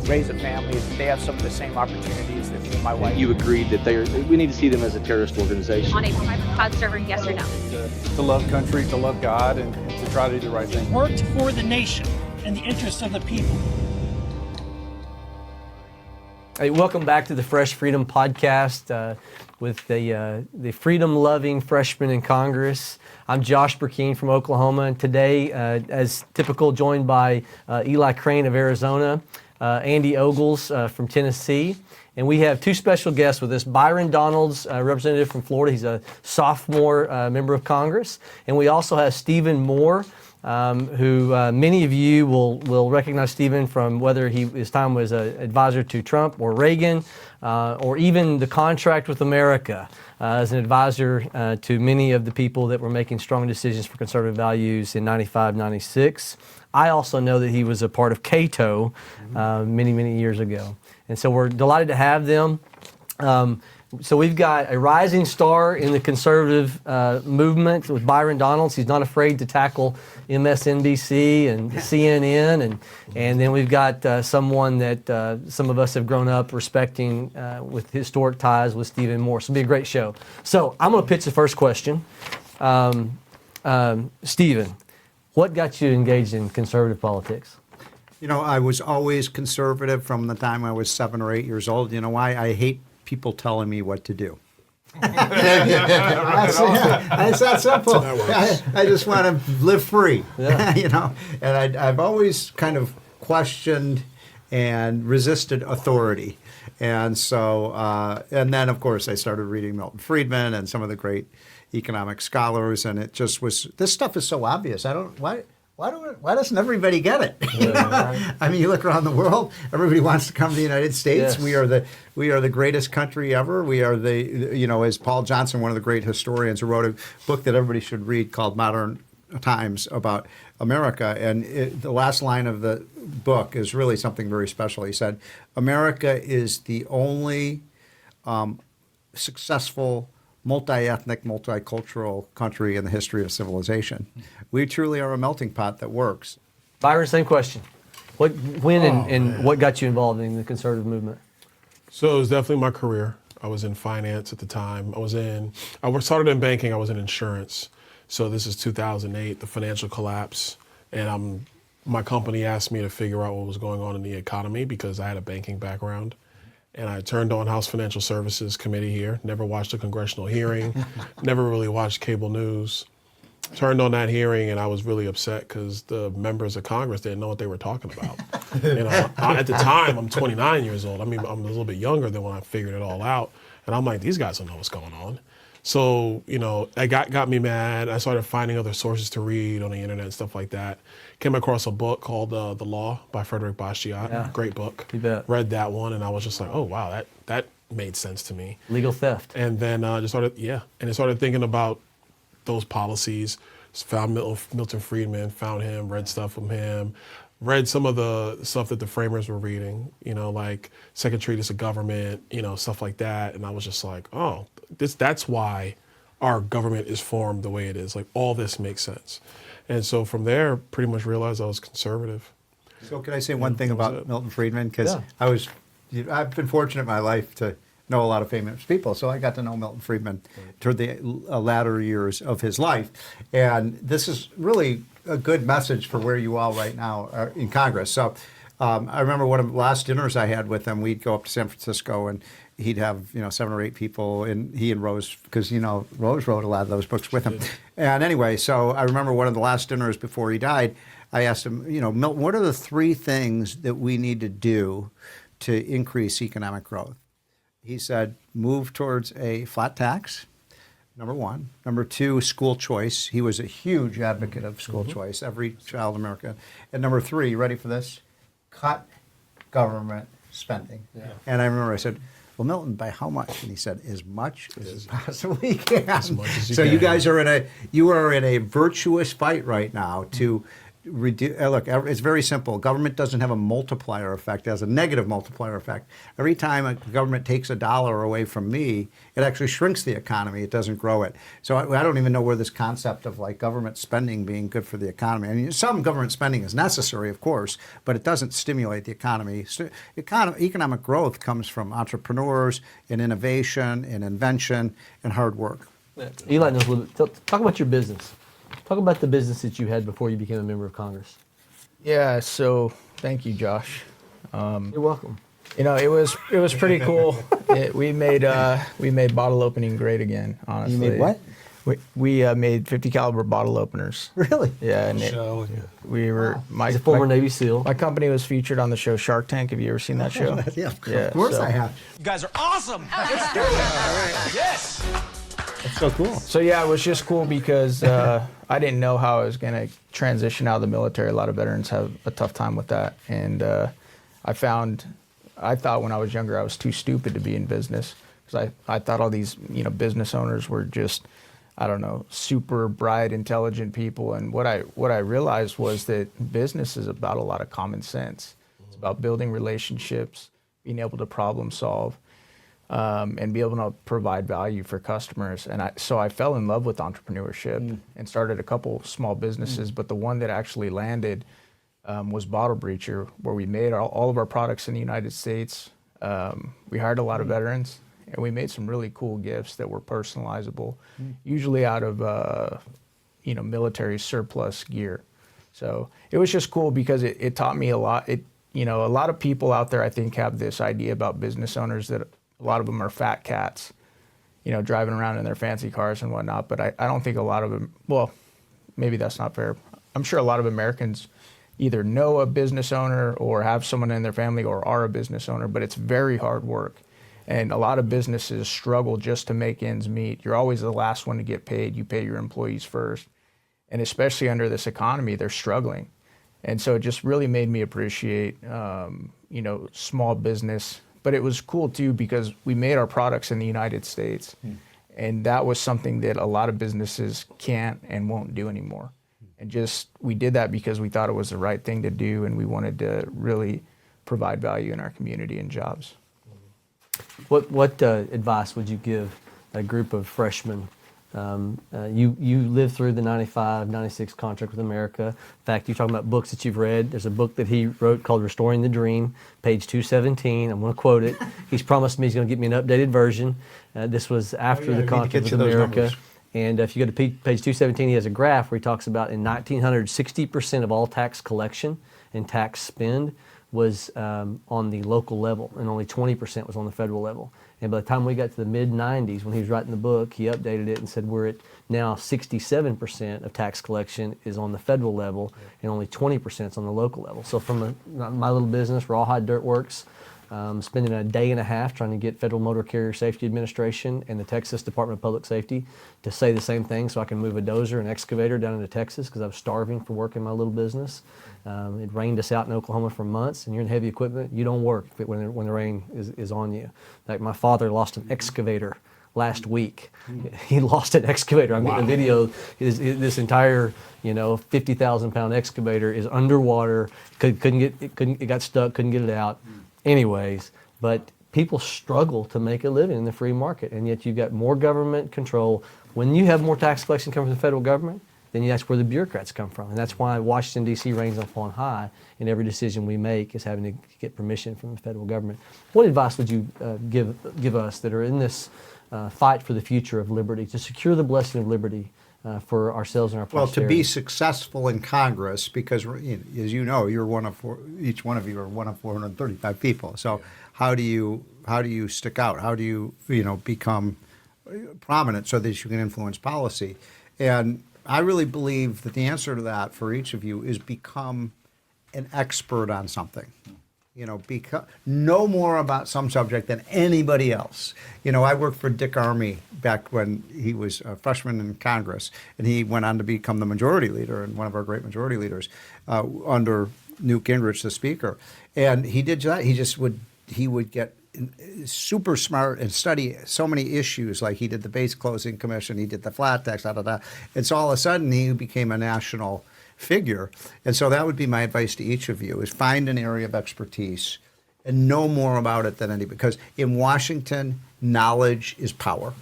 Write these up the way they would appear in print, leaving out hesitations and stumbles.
raise a family, they have some of the same opportunities that me and my wife. You agreed that we need to see them as a terrorist organization. On a private cloud server, yes or no? To love country, to love God, and to try to do the right thing. Worked for the nation and the interests of the people. Hey, welcome back to the Fresh Freedom Podcast with the freedom-loving freshmen in Congress. I'm Josh Burkeen from Oklahoma, and today, as typical, joined by Eli Crane of Arizona, Andy Ogles from Tennessee, and we have two special guests with us. Byron Donalds, representative from Florida. He's a sophomore member of Congress, and we also have Stephen Moore, who many of you will recognize Stephen from whether his time was an advisor to Trump or Reagan, or even the contract with America as an advisor to many of the people that were making strong decisions for conservative values in 95, 96. I also know that he was a part of Cato many, many years ago. And so we're delighted to have them. So we've got a rising star in the conservative movement with Byron Donalds. He's not afraid to tackle MSNBC and CNN, and then we've got someone that some of us have grown up respecting with historic ties with Stephen Moore. So it'll be a great show. So I'm going to pitch the first question. Stephen, what got you engaged in conservative politics? You know, I was always conservative from the time I was 7 or 8 years old. You know why? I hate people telling me what to do. It's that simple. I just want to live free, you know. And I've always kind of questioned and resisted authority. And so, and then, of course, I started reading Milton Friedman and some of the great economic scholars, and it just was, this stuff is so obvious. Why doesn't everybody get it? You know? Right. I mean, you look around the world, everybody wants to come to the United States. Yes. We are the greatest country ever. We are as Paul Johnson, one of the great historians, who wrote a book that everybody should read called Modern Times about America. And the last line of the book is really something very special. He said, America is the only successful multi-ethnic, multicultural country in the history of civilization. We truly are a melting pot that works. Byron, same question. What got you involved in the conservative movement? So it was definitely my career. I was in finance at the time. I started in banking. I was in insurance. So this is 2008, the financial collapse, and my company asked me to figure out what was going on in the economy because I had a banking background. And I turned on House Financial Services Committee here, never watched a congressional hearing, never really watched cable news. Turned on that hearing and I was really upset because the members of Congress didn't know what they were talking about. At the time, I'm 29 years old. I mean, I'm a little bit younger than when I figured it all out. And I'm like, these guys don't know what's going on. So, it got me mad. I started finding other sources to read on the internet and stuff like that. Came across a book called The Law by Frederick Bastiat. Yeah. Great book. You bet. Read that one and I was just like, oh, wow, that made sense to me. Legal theft. And then just started thinking about those policies. Found Milton Friedman, found him, read stuff from him, read some of the stuff that the framers were reading, like Second Treatise of Government, stuff like that. And I was just like, oh, that's why our government is formed the way it is. Like, all this makes sense. And so from there, pretty much realized I was conservative. So can I say one thing about Milton Friedman? Because I've been fortunate in my life to know a lot of famous people. So I got to know Milton Friedman toward the latter years of his life. And this is really a good message for where you all right now are in Congress. So I remember one of the last dinners I had with him, we'd go up to San Francisco and he'd have 7 or 8 people, and he and Rose, because Rose wrote a lot of those books with him. And anyway, so I remember one of the last dinners before he died, I asked him, Milton, what are the 3 things that we need to do to increase economic growth? He said, move towards a flat tax, number 1. Number 2, school choice. He was a huge advocate of school choice, every child in America. And number 3, you ready for this? Cut government spending. Yeah. And I remember I said, well, Milton, by how much? And he said, as much as possibly can. As much as you so can. You guys are in a virtuous fight right now to look, it's very simple. Government doesn't have a multiplier effect; it has a negative multiplier effect. Every time a government takes a dollar away from me, it actually shrinks the economy. It doesn't grow it. So I don't even know where this concept of like government spending being good for the economy. I mean, some government spending is necessary, of course, but it doesn't stimulate the economy. Economic growth comes from entrepreneurs and innovation and invention and hard work. Eli knows a little bit. Talk about your business. Talk about the business that you had before you became a member of Congress. Yeah, so thank you, Josh. You're welcome. You know, it was pretty cool. We made bottle opening great again. Honestly, You made what? We made 50 caliber bottle openers. Really? Yeah, and we were He's a former Navy SEAL. My company was featured on the show Shark Tank. Have you ever seen that show? Yeah, of course I have. You guys are awesome. Let's do it. Yes. That's so cool. So yeah, it was just cool because I didn't know how I was going to transition out of the military. A lot of veterans have a tough time with that, and I thought when I was younger I was too stupid to be in business because I thought all these business owners were just, I don't know, super bright, intelligent people. And what I realized was that business is about a lot of common sense. It's about building relationships, being able to problem solve, and be able to provide value for customers. And so I fell in love with entrepreneurship and started a couple small businesses. But the one that actually landed was Bottle Breacher, where we made all of our products in the United States. We hired a lot of veterans. And we made some really cool gifts that were personalizable, usually out of military surplus gear. So it was just cool because it taught me a lot. A lot of people out there I think have this idea about business owners that a lot of them are fat cats, driving around in their fancy cars and whatnot. But I don't think a lot of them. Well, maybe that's not fair. I'm sure a lot of Americans either know a business owner or have someone in their family or are a business owner. But it's very hard work. And a lot of businesses struggle just to make ends meet. You're always the last one to get paid. You pay your employees first. And especially under this economy, they're struggling. And so it just really made me appreciate, small business. But it was cool, too, because we made our products in the United States. And that was something that a lot of businesses can't and won't do anymore. And we did that because we thought it was the right thing to do. And we wanted to really provide value in our community and jobs. What advice would you give a group of freshmen? You lived through the 95, 96 contract with America. In fact, you're talking about books that you've read. There's a book that he wrote called Restoring the Dream, page 217. I'm going to quote it. He's promised me he's going to get me an updated version. This was after the contract with America. And if you go to page 217, he has a graph where he talks about in 1900, 60% of all tax collection and tax spend was on the local level, and only 20% was on the federal level. And by the time we got to the mid-90s, when he was writing the book, he updated it and said we're at now 67% of tax collection is on the federal level, and only 20% is on the local level. So from my little business, Rawhide Dirt Works, spending a day and a half trying to get Federal Motor Carrier Safety Administration and the Texas Department of Public Safety to say the same thing so I can move a dozer and excavator down into Texas because I was starving for work in my little business. It rained us out in Oklahoma for months, and you're in heavy equipment, you don't work when the rain is on you. Like my father lost an excavator last week. He lost an excavator. I'm getting a video. This entire 50,000 pound excavator is underwater. It got stuck. Couldn't get it out. Anyways, but people struggle to make a living in the free market, and yet you've got more government control. When you have more tax collection coming from the federal government, then that's where the bureaucrats come from, and that's why Washington, D.C. reigns upon high, and every decision we make is having to get permission from the federal government. What advice would you give us that are in this fight for the future of liberty, to secure the blessing of liberty for ourselves and our posterity? Well, to be successful in Congress, because as you know, you're each one of you are one of 435 people. So how do you stick out? How do you become prominent so that you can influence policy? And I really believe that the answer to that for each of you is become an expert on something. Know more about some subject than anybody else. I worked for Dick Armey back when he was a freshman in Congress, and he went on to become the majority leader and one of our great majority leaders under Newt Gingrich, the speaker. And he did that. He would get super smart and study so many issues. Like he did the base closing commission, he did the flat tax, And so all of a sudden he became a national figure. And so that would be my advice to each of you, is find an area of expertise and know more about it than anybody. Because in Washington, knowledge is power.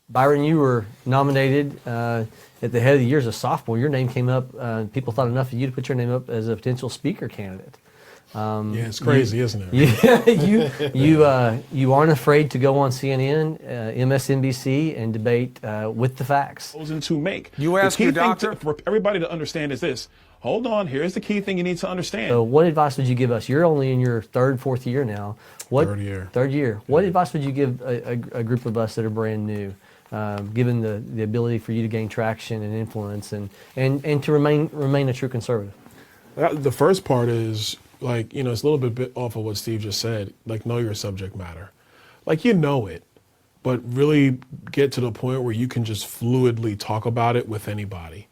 Byron, you were nominated at the head of the year as a sophomore. Your name came up. People thought enough of you to put your name up as a potential speaker candidate. Yeah, it's crazy, isn't it? Yeah, you aren't afraid to go on CNN, MSNBC, and debate with the facts. To make. You ask your doctor. For everybody to understand is this. Hold on, here's the key thing you need to understand. So what advice would you give us? You're only in your fourth year now. Third year. Third year. What advice would you give a group of us that are brand new, given the ability for you to gain traction and influence and to remain a true conservative? The first part is, like, it's a little bit off of what Steve just said, like, know your subject matter. Like, you know it, but really get to the point where you can just fluidly talk about it with anybody.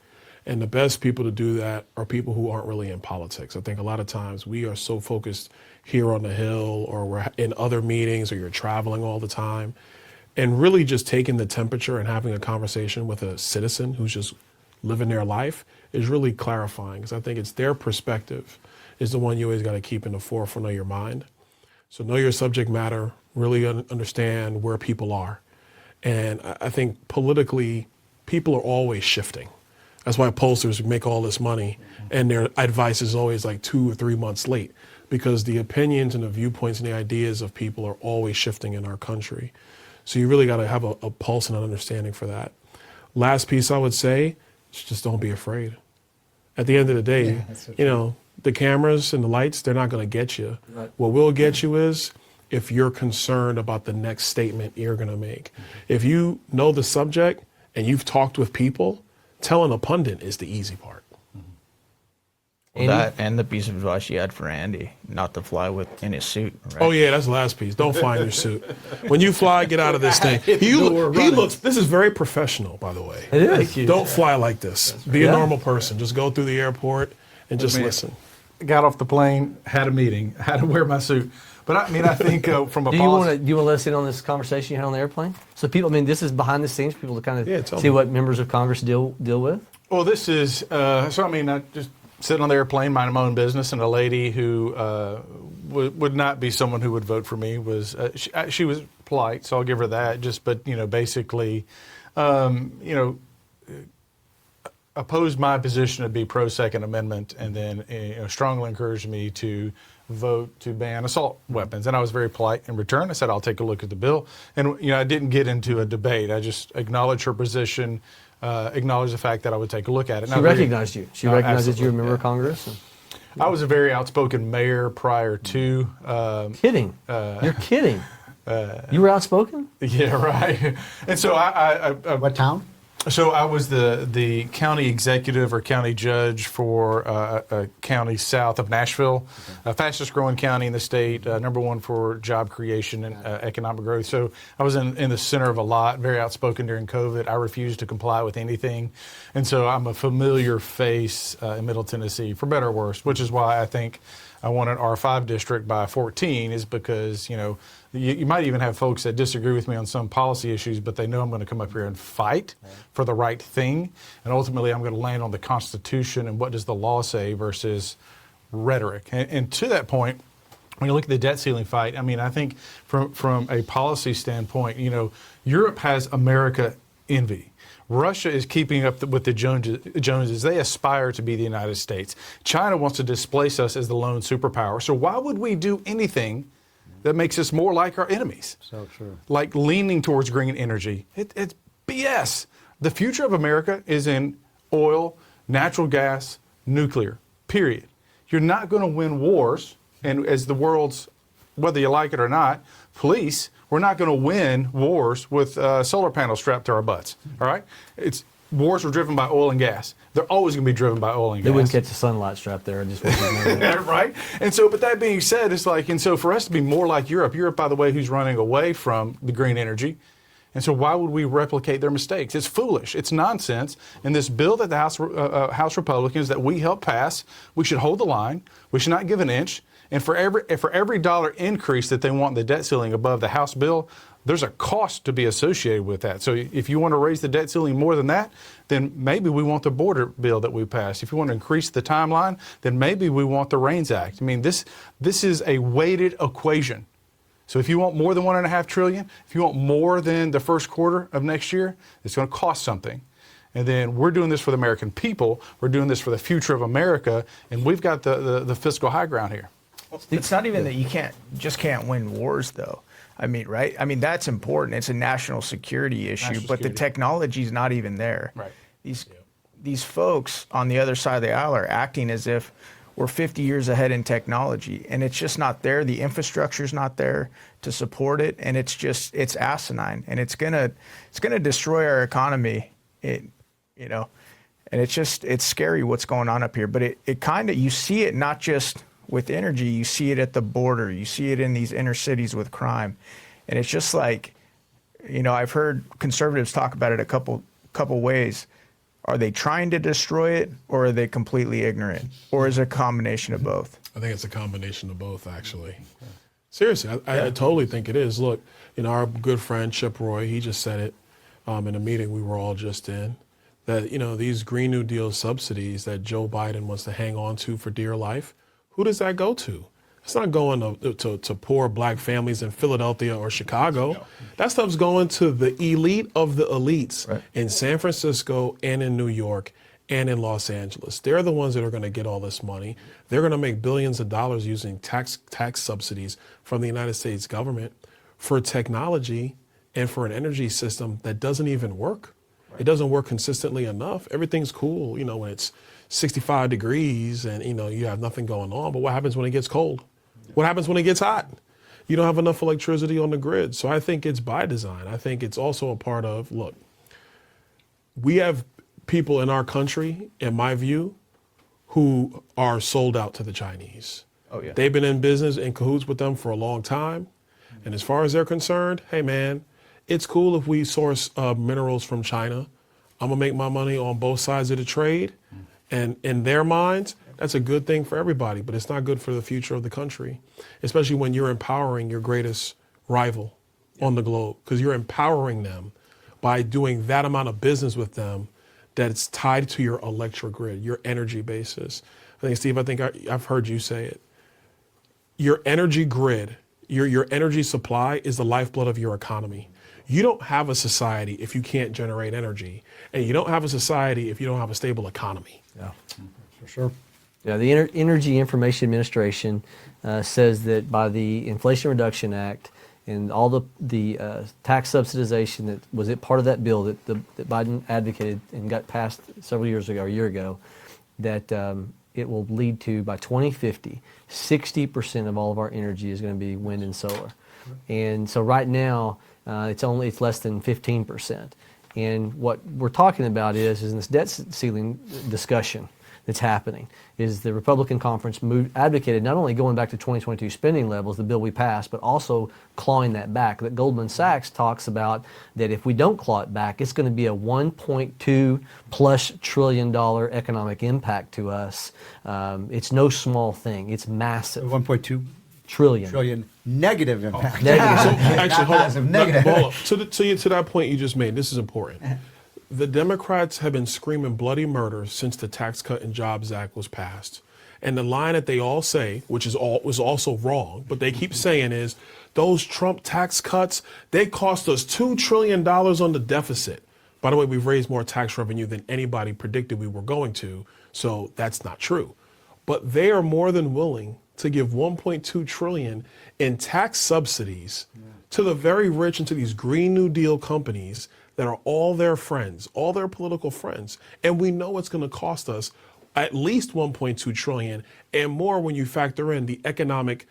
And the best people to do that are people who aren't really in politics. I think a lot of times we are so focused here on the Hill, or we're in other meetings, or you're traveling all the time. And really just taking the temperature and having a conversation with a citizen who's just living their life is really clarifying, because I think it's their perspective is the one you always got to keep in the forefront of your mind. So know your subject matter, really understand where people are. And I think politically, people are always shifting. That's why pollsters make all this money, and their advice is always like 2 or 3 months late, because the opinions and the viewpoints and the ideas of people are always shifting in our country. So you really got to have a pulse and an understanding for that. Last piece I would say is just don't be afraid. At the end of the day, the cameras and the lights, they're not going to get you. Right. What will get you is if you're concerned about the next statement you're going to make. If you know the subject and you've talked with people, telling a pundit is the easy part. Well, that and the piece of advice you had for Andy, not to fly in his suit. Right? Oh yeah, that's the last piece. Don't fly in your suit. When you fly, get out of this thing. He looks. This is very professional, by the way. It is. Don't fly like this. Be a normal person. Just go through the airport and just listen. Got off the plane, had a meeting, had to wear my suit. But I think from a do you want to let us in on this conversation you had on the airplane? So people, this is behind the scenes for people to kind of see what members of Congress deal with. Well, this is I just sitting on the airplane, minding my own business, and a lady who would not be someone who would vote for me was she was polite, so I'll give her that. But basically, opposed my position to be pro-Second Amendment, and then strongly encouraged me to vote to ban assault weapons. And I was very polite in return. I said, I'll take a look at the bill. And I didn't get into a debate. I just acknowledged her position, acknowledged the fact that I would take a look at it. She recognized you. She recognized that you were a member of Congress. I was a very outspoken mayor prior to. Kidding. You're kidding. You were outspoken? Yeah, right. And so I what town? So I was the county executive or county judge for a county south of Nashville, fastest growing county in the state, number one for job creation and economic growth. So I was in the center of a lot, very outspoken during COVID. I refused to comply with anything. And so I'm a familiar face in Middle Tennessee, for better or worse, which is why I think I won an R5 district by 14, is because, you might even have folks that disagree with me on some policy issues, but they know I'm going to come up here and fight for the right thing. And ultimately, I'm going to land on the Constitution and what does the law say versus rhetoric. And to that point, when you look at the debt ceiling fight, I think from a policy standpoint, Europe has America envy. Russia is keeping up with the Joneses. They aspire to be the United States. China wants to displace us as the lone superpower. So why would we do anything that makes us more like our enemies? So true. Like leaning towards green energy. It's BS. The future of America is in oil, natural gas, nuclear, period. You're not going to win wars, and as the world's, whether you like it or not, police, we're not going to win wars with solar panels strapped to our butts, all right? Wars are driven by oil and gas. They're always going to be driven by oil and gas. They wouldn't catch the sunlight strap there. Right? And so, but that being said, it's like, and so for us to be more like Europe, by the way, who's running away from the green energy, and so why would we replicate their mistakes? It's foolish. It's nonsense. And this bill that the House Republicans that we helped pass, we should hold the line. We should not give an inch. And for every dollar increase that they want in the debt ceiling above the House bill, there's a cost to be associated with that. So if you want to raise the debt ceiling more than that, then maybe we want the border bill that we passed. If you want to increase the timeline, then maybe we want the REINS Act. I mean, this is a weighted equation. So if you want more than $1.5 trillion, if you want more than the first quarter of next year, it's going to cost something. And then we're doing this for the American people. We're doing this for the future of America, and we've got the fiscal high ground here. It's not even that you can't win wars, though. I mean, right? I mean, that's important. It's a national security issue, but the technology's not even there. Right. These folks on the other side of the aisle are acting as if we're 50 years ahead in technology, and it's just not there. The infrastructure's not there to support it, and it's asinine, and it's gonna destroy our economy. And it's scary what's going on up here. But it kind of, you see it not just with energy, you see it at the border, you see it in these inner cities with crime. And it's just like, I've heard conservatives talk about it a couple ways. Are they trying to destroy it, or are they completely ignorant? Or is it a combination of both? I think it's a combination of both, actually. Seriously, I totally think it is. Look, our good friend Chip Roy, he just said it in a meeting we were all just in, that, these Green New Deal subsidies that Joe Biden wants to hang on to for dear life, who does that go to? It's not going to poor black families in Philadelphia or Chicago. No. That stuff's going to the elite of the elites in San Francisco and in New York and in Los Angeles. They're the ones that are going to get all this money. They're going to make billions of dollars using tax subsidies from the United States government for technology and for an energy system that doesn't even work. It doesn't work consistently enough. Everything's cool, when it's 65 degrees and, you have nothing going on. But what happens when it gets cold? What happens when it gets hot? You don't have enough electricity on the grid. So I think it's by design. I think it's also a part of, look, we have people in our country, in my view, who are sold out to the Chinese. Oh, yeah. They've been in business in cahoots with them for a long time. And as far as they're concerned, hey, man, it's cool if we source minerals from China. I'm going to make my money on both sides of the trade. And in their minds, that's a good thing for everybody, but it's not good for the future of the country, especially when you're empowering your greatest rival on the globe, because you're empowering them by doing that amount of business with them that's tied to your electric grid, your energy basis. I think, Steve, I've heard you say it. Your energy grid, your energy supply is the lifeblood of your economy. You don't have a society if you can't generate energy, and you don't have a society if you don't have a stable economy. Yeah, for sure. Yeah, the Energy Information Administration says that by the Inflation Reduction Act and all the tax subsidization that was part of that bill that Biden advocated and got passed several years ago, or a year ago, that it will lead to, by 2050, 60% of all of our energy is going to be wind and solar. And so right now, it's less than 15%. And what we're talking about is in this debt ceiling discussion that's happening, is the Republican conference advocated not only going back to 2022 spending levels, the bill we passed, but also clawing that back. That Goldman Sachs talks about that if we don't claw it back, it's going to be a $1.2+ trillion economic impact to us. It's no small thing. It's massive. 1.2 trillion negative impact. Negative. So actually, hold on. Negative. Hold on. To that point you just made, this is important. The Democrats have been screaming bloody murder since the Tax Cut and Jobs Act was passed. And the line that they all say, which was also wrong, but they keep saying is, those Trump tax cuts, they cost us $2 trillion on the deficit. By the way, we've raised more tax revenue than anybody predicted we were going to, so that's not true. But they are more than willing to give $1.2 trillion in tax subsidies to the very rich and to these Green New Deal companies that are all their friends, all their political friends. And we know it's going to cost us at least $1.2 trillion and more when you factor in the economic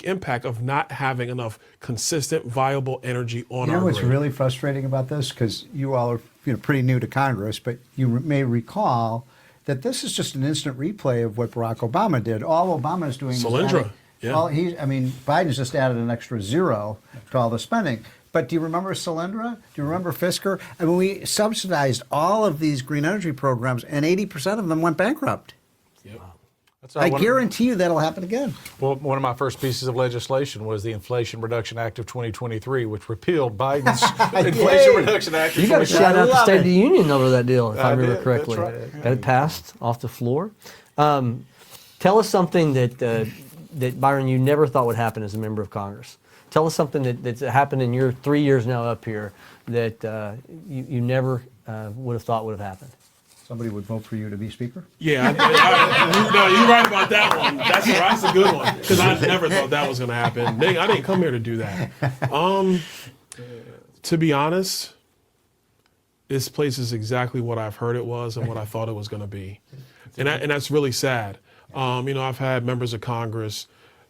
impact of not having enough consistent, viable energy on our grid. You know what's really frustrating about this? Because you all are pretty new to Congress, but you may recall that this is just an instant replay of what Barack Obama did. All Obama is doing Solyndra. Biden's just added an extra zero to all the spending. But do you remember Solyndra? Do you remember Fisker? I mean, we subsidized all of these green energy programs, and 80% of them went bankrupt. Yep. I guarantee you that'll happen again. Well, one of my first pieces of legislation was the Inflation Reduction Act of 2023, which repealed Biden's Inflation Reduction Act of 2023. You got to shout out the State of the Union over that deal, if I remember did. correctly. That's right. Got it passed off the floor. Tell us something that Byron, you never thought would happen as a member of Congress. Tell us something that's happened in your 3 years now up here that you never would have thought would have happened. Somebody would vote for you to be Speaker? Yeah, you're right about that one. That's a good one, because I never thought that was going to happen. I didn't come here to do that. To be honest, this place is exactly what I've heard it was and what I thought it was going to be. And that's really sad. I've had members of Congress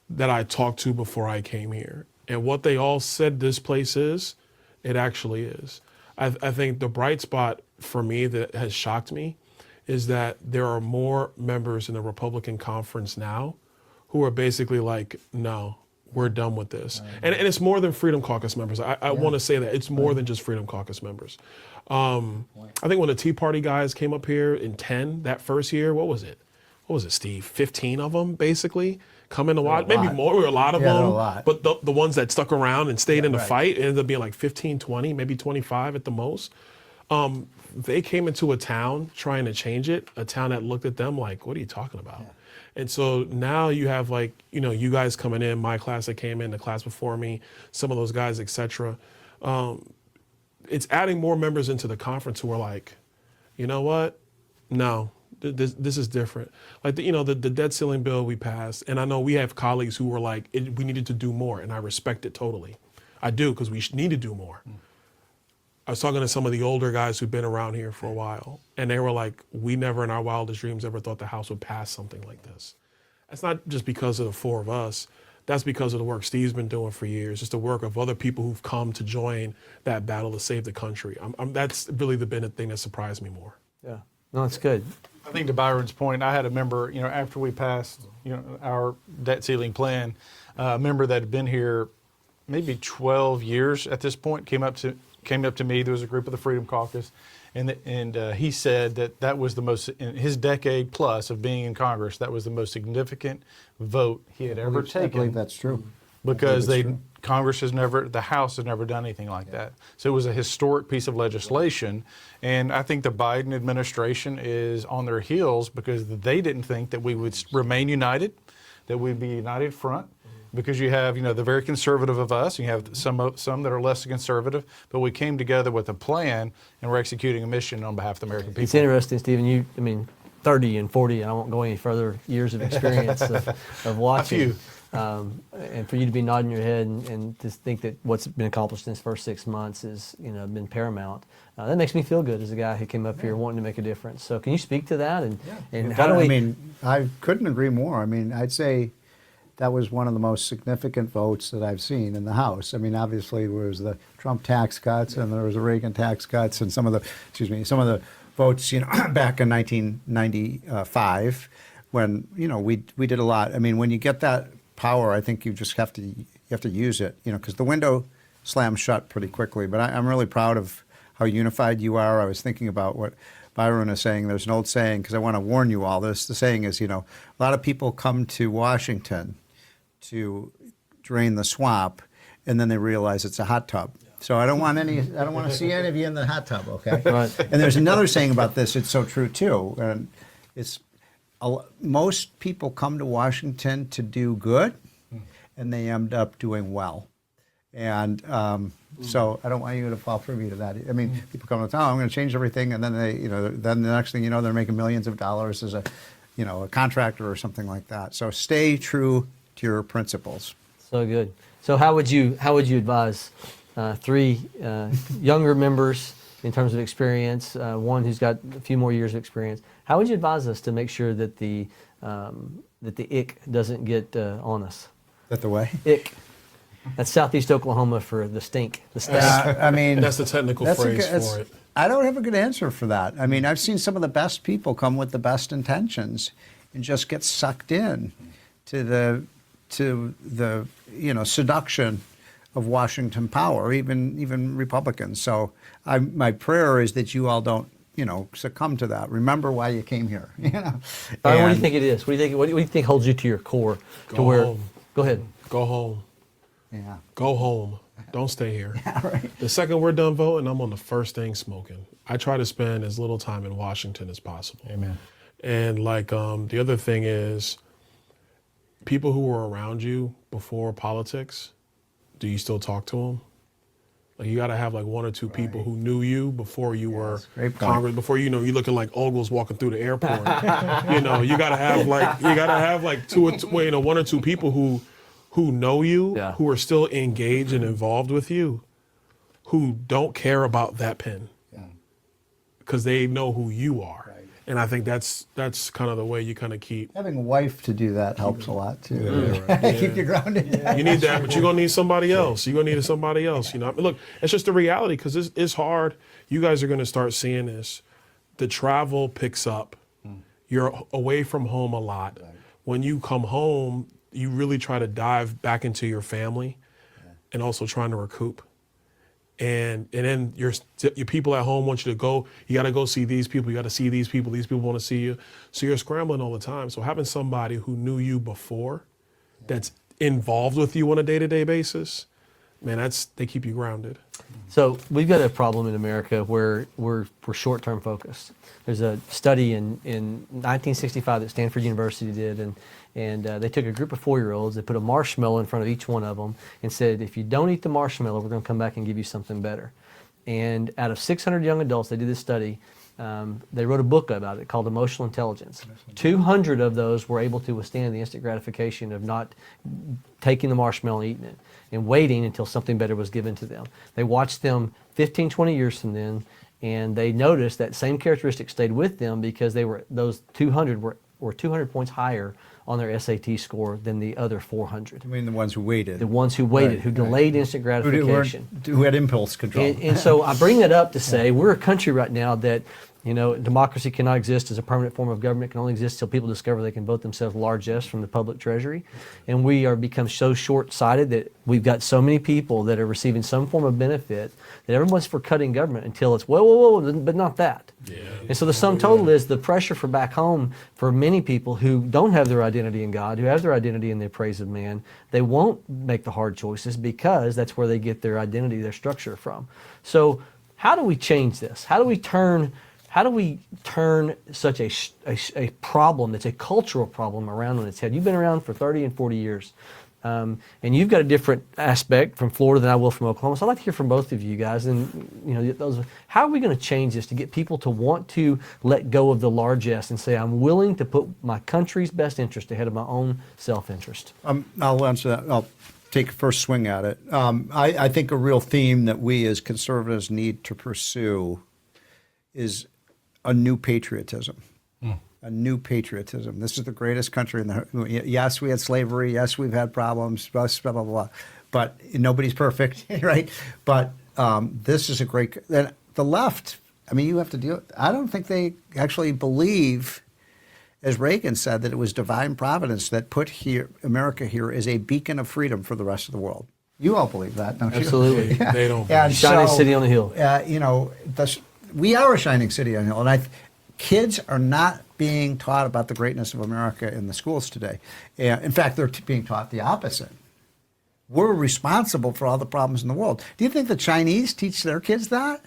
that I talked to before I came here, and what they all said this place is, it actually is. I think the bright spot for me that has shocked me is that there are more members in the Republican conference now who are basically like, no, we're done with this. And it's more than Freedom Caucus members. I want to say that. It's more than just Freedom Caucus members. I think when the Tea Party guys came up here in 10, that first year, what was it, Steve? 15 of them, basically, come in to watch. Maybe more, or a lot of them. But the ones that stuck around and stayed in the fight, it ended up being like 15, 20, maybe 25 at the most. They came into a town trying to change it, a town that looked at them like, what are you talking about? And so now you have you guys coming in, my class that came in, the class before me, some of those guys, et cetera. It's adding more members into the conference who are like, you know what? No, this is different. Like, the debt ceiling bill we passed, and I know we have colleagues who were like, we needed to do more, and I respect it totally. I do, because we need to do more. I was talking to some of the older guys who've been around here for a while, and they were like, we never in our wildest dreams ever thought the House would pass something like this. That's not just because of the four of us. That's because of the work Steve's been doing for years. It's the work of other people who've come to join that battle to save the country. That's really been the thing that surprised me more. Yeah, no, it's good. I think to Byron's point, I had a member, after we passed, our debt ceiling plan, a member that had been here maybe 12 years at this point came up to me. There was a group of the Freedom Caucus, and he said that was the most, in his decade plus of being in Congress, that was the most significant vote he had ever taken. I believe that's true. Because the House has never done anything like that. So it was a historic piece of legislation, and I think the Biden administration is on their heels because they didn't think that we would remain united, that we'd be united front. Because you have, the very conservative of us, and you have some that are less conservative, but we came together with a plan, and we're executing a mission on behalf of the American people. It's interesting, Stephen. 30 and 40, I won't go any further years of experience of watching. A few. And for you to be nodding your head and to think that what's been accomplished in this first 6 months has been paramount. That makes me feel good as a guy who came up here wanting to make a difference. So can you speak to that? And how do we? I couldn't agree more. I'd say that was one of the most significant votes that I've seen in the House. Obviously there was the Trump tax cuts and there was the Reagan tax cuts and some of the votes, back in 1995 when, we did a lot. When you get that power, I think you just have to use it, because the window slams shut pretty quickly. But I'm really proud of how unified you are. I was thinking about what Byron is saying. There's an old saying, because I want to warn you all this. The saying is, a lot of people come to Washington to drain the swamp, and then they realize it's a hot tub. So I don't want to see any of you in the hot tub, okay? Right. And there's another saying about this. It's so true too. And most people come to Washington to do good, and they end up doing well. And so I don't want you to fall privy to that. People come to town, I'm going to change everything, and then then the next thing you know, they're making millions of dollars as a contractor or something like that. So stay true to your principles. So good. So how would you advise three younger members in terms of experience, one who's got a few more years of experience? How would you advise us to make sure that the ick doesn't get on us? That the way? Ick. That's Southeast Oklahoma for the stink. The stink. That's the technical phrase for it. I don't have a good answer for that. I've seen some of the best people come with the best intentions and just get sucked in to the seduction of Washington power, even Republicans. So my prayer is that you all don't succumb to that. Remember why you came here. Byron, what do you think it is? What do you think holds you to your core? Home. Go ahead. Go home. Yeah. Go home. Don't stay here. Yeah, right. The second we're done voting, I'm on the first thing smoking. I try to spend as little time in Washington as possible. Amen. And the other thing is, people who were around you before politics, do you still talk to them? Like, you got to have like one or two people who knew you before you were Congress, before you're looking like Ogles walking through the airport. You got to have one or two people who know you, who are still engaged and involved with you, who don't care about that pen, because they know who you are. Right. And I think that's kind of the way you kind of keep. Having a wife to do that helps a lot too. Yeah. Keep you grounded. Yeah. You need that, but you're gonna need somebody else. You're gonna need somebody else. Look, it's just the reality, because it's hard. You guys are gonna start seeing this. The travel picks up. You're away from home a lot. Right. When you come home, you really try to dive back into your family, and also trying to recoup. And then your people at home want you to go. You got to go see these people. You got to see these people. These people want to see you. So you're scrambling all the time. So having somebody who knew you before, that's involved with you on a day-to-day basis, man, they keep you grounded. So we've got a problem in America where we're short-term focused. There's a study in 1965 that Stanford University did, and they took a group of 4-year-olds, they put a marshmallow in front of each one of them and said, if you don't eat the marshmallow, we're going to come back and give you something better. And out of 600 young adults, they did this study, they wrote a book about it called Emotional Intelligence. 200 of those were able to withstand the instant gratification of not taking the marshmallow and eating it, and waiting until something better was given to them. They watched them 15, 20 years from then, and they noticed that same characteristics stayed with them because those 200 were 200 points higher on their SAT score than the other 400. I mean, the ones who waited. The ones who waited, who delayed instant gratification. Who had impulse control. And so I bring that up to say we're a country right now that, democracy cannot exist as a permanent form of government. It can only exist until people discover they can vote themselves largesse from the public treasury. And we are become so short-sighted that we've got so many people that are receiving some form of benefit that everyone's for cutting government until it's, whoa, but not that. Yeah. And so the sum total is the pressure for back home for many people who don't have their identity in God, who have their identity in the praise of man, they won't make the hard choices because that's where they get their identity, their structure from. So how do we change this? How do we turn such a problem that's a cultural problem around on its head? You've been around for 30 and 40 years. And you've got a different aspect from Florida than I will from Oklahoma. So I'd like to hear from both of you guys. And how are we going to change this to get people to want to let go of the largesse and say, I'm willing to put my country's best interest ahead of my own self-interest? I'll answer that. I'll take a first swing at it. I think a real theme that we as conservatives need to pursue is a new patriotism. A new patriotism. This is the greatest country in the. Yes, we had slavery. Yes, we've had problems. Blah blah blah. Blah. But nobody's perfect, right? But this is a great. And the left. I mean, you have to deal. I don't think they actually believe, as Reagan said, that it was divine providence that put America here as a beacon of freedom for the rest of the world. You all believe that, don't you? Absolutely. Yeah. They don't. Shining city on the hill. We are a shining city on the hill, and kids are not being taught about the greatness of America in the schools today. In fact, they're being taught the opposite. We're responsible for all the problems in the world. Do you think the Chinese teach their kids that?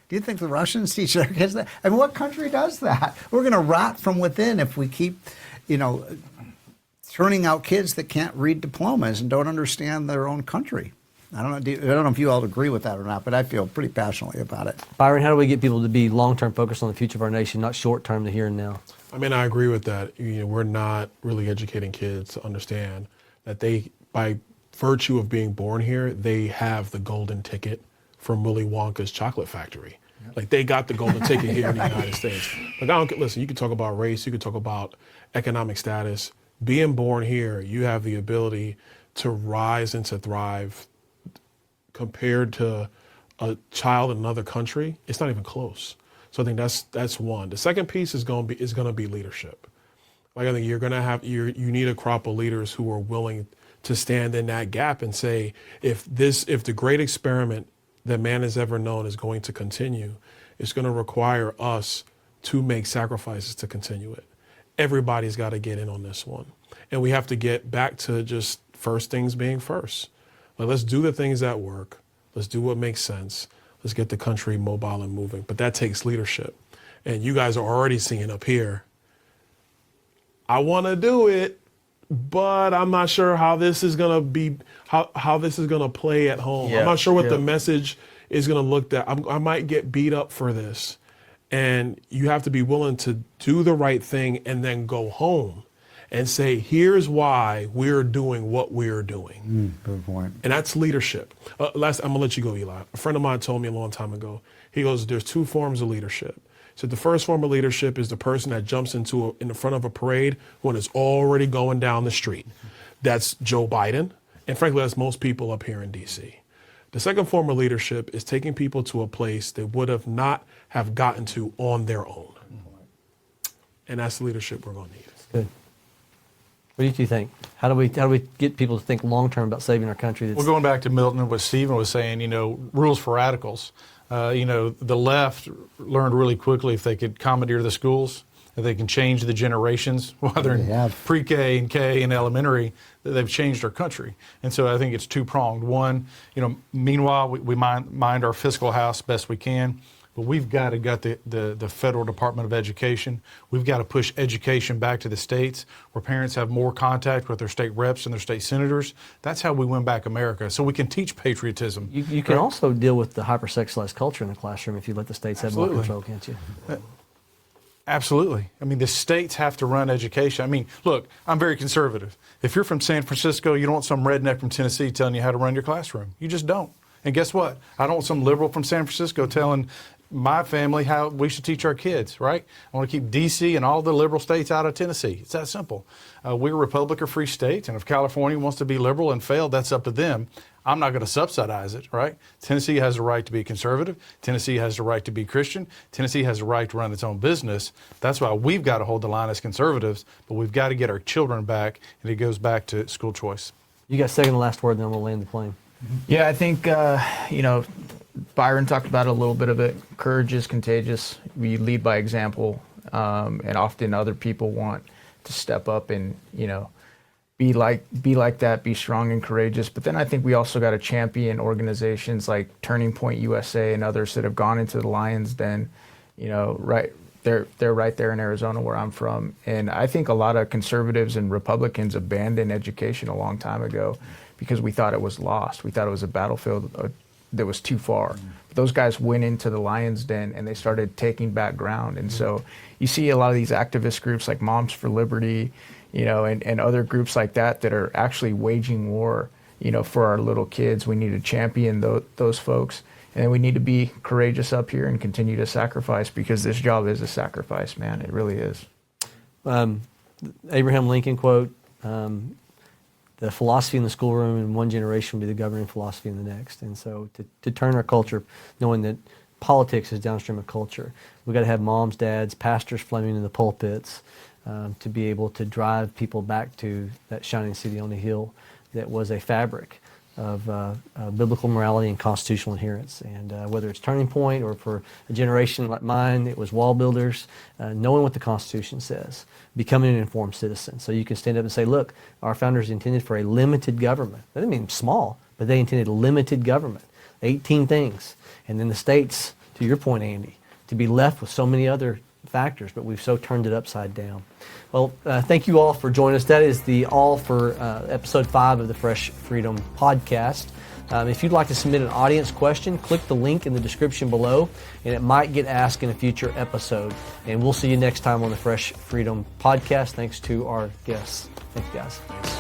Do you think the Russians teach their kids that? I mean, what country does that? We're going to rot from within if we keep, turning out kids that can't read diplomas and don't understand their own country. I don't know if you all agree with that or not, but I feel pretty passionately about it. Byron, how do we get people to be long-term focused on the future of our nation, not short-term, the here and now? I mean, I agree with that. We're not really educating kids to understand that they, by virtue of being born here, they have the golden ticket from Willy Wonka's chocolate factory. Yep. Like, they got the golden ticket here in the United States. Like, listen, you can talk about race, you can talk about economic status. Being born here, you have the ability to rise and to thrive. Compared to a child in another country, it's not even close. So I think that's one. The second piece is going to be leadership. Like, I think you need a crop of leaders who are willing to stand in that gap and say, if the great experiment that man has ever known is going to continue, it's going to require us to make sacrifices to continue it. Everybody's got to get in on this one. And we have to get back to just first things being first. Like, let's do the things that work. Let's do what makes sense. Let's get the country mobile and moving. But that takes leadership. And you guys are already seeing up here, I want to do it, but I'm not sure how this is going to be, how this is going to play at home. I'm not sure what the message is going to look like. I might get beat up for this. And you have to be willing to do the right thing and then go home and say, here's why we're doing what we're doing. Good point. And that's leadership. I'm going to let you go, Eli. A friend of mine told me a long time ago, he goes, there's two forms of leadership. So the first form of leadership is the person that jumps in the front of a parade when it's already going down the street. That's Joe Biden. And frankly, that's most people up here in D.C. The second form of leadership is taking people to a place they would have not have gotten to on their own. And that's the leadership we're going to need. Good. What do you two think? How do we get people to think long term about saving our country? Well, going back to Milton and what Stephen was saying, rules for radicals. The left learned really quickly if they could commandeer the schools, if they can change the generations while they're in pre-K and K and elementary, they've changed our country. And so I think it's two-pronged. One, meanwhile, we mind our fiscal house best we can. But we've got to get the Federal Department of Education. We've got to push education back to the states where parents have more contact with their state reps and their state senators. That's how we win back America. So we can teach patriotism. You can also deal with the hypersexualized culture in the classroom if you let the states have more control, can't you? Absolutely. I mean, the states have to run education. I mean, look, I'm very conservative. If you're from San Francisco, you don't want some redneck from Tennessee telling you how to run your classroom. You just don't. And guess what? I don't want some liberal from San Francisco telling my family how we should teach our kids, right? I want to keep D.C. and all the liberal states out of Tennessee. It's that simple. We're a republic of free states, and if California wants to be liberal and fail, that's up to them. I'm not going to subsidize it, right? Tennessee has the right to be conservative. Tennessee has the right to be Christian. Tennessee has the right to run its own business. That's why we've got to hold the line as conservatives, but we've got to get our children back, and it goes back to school choice. You got second to last word, then we'll land the plane. Yeah, I think, Byron talked about a little bit of it. Courage is contagious. We lead by example, and often other people want to step up and, be like that, be strong and courageous. But then I think we also got to champion organizations like Turning Point USA and others that have gone into the Lions Den. Right, they're right there in Arizona where I'm from. And I think a lot of conservatives and Republicans abandoned education a long time ago because we thought it was lost. We thought it was a battlefield that was too far. But those guys went into the Lion's Den and they started taking back ground. And so you see a lot of these activist groups like Moms for Liberty, and other groups like that are actually waging war, for our little kids. We need to champion those folks. And we need to be courageous up here and continue to sacrifice because this job is a sacrifice, man. It really is. Abraham Lincoln quote, the philosophy in the schoolroom in one generation will be the governing philosophy in the next. And so to turn our culture, knowing that politics is downstream of culture, we've got to have moms, dads, pastors flaming in the pulpits to be able to drive people back to that shining city on the hill that was a fabric of biblical morality and constitutional adherence. And whether it's Turning Point or for a generation like mine, it was wall builders, knowing what the Constitution says, becoming an informed citizen. So you can stand up and say, look, our founders intended for a limited government. That didn't mean small, but they intended limited government, 18 things. And then the states, to your point, Andy, to be left with so many other factors, but we've so turned it upside down. Well, thank you all for joining us. That is the all for episode 5 of the Fresh Freedom podcast. If you'd like to submit an audience question, click the link in the description below, and it might get asked in a future episode. And we'll see you next time on the Fresh Freedom podcast. Thanks to our guests. Thanks, guys.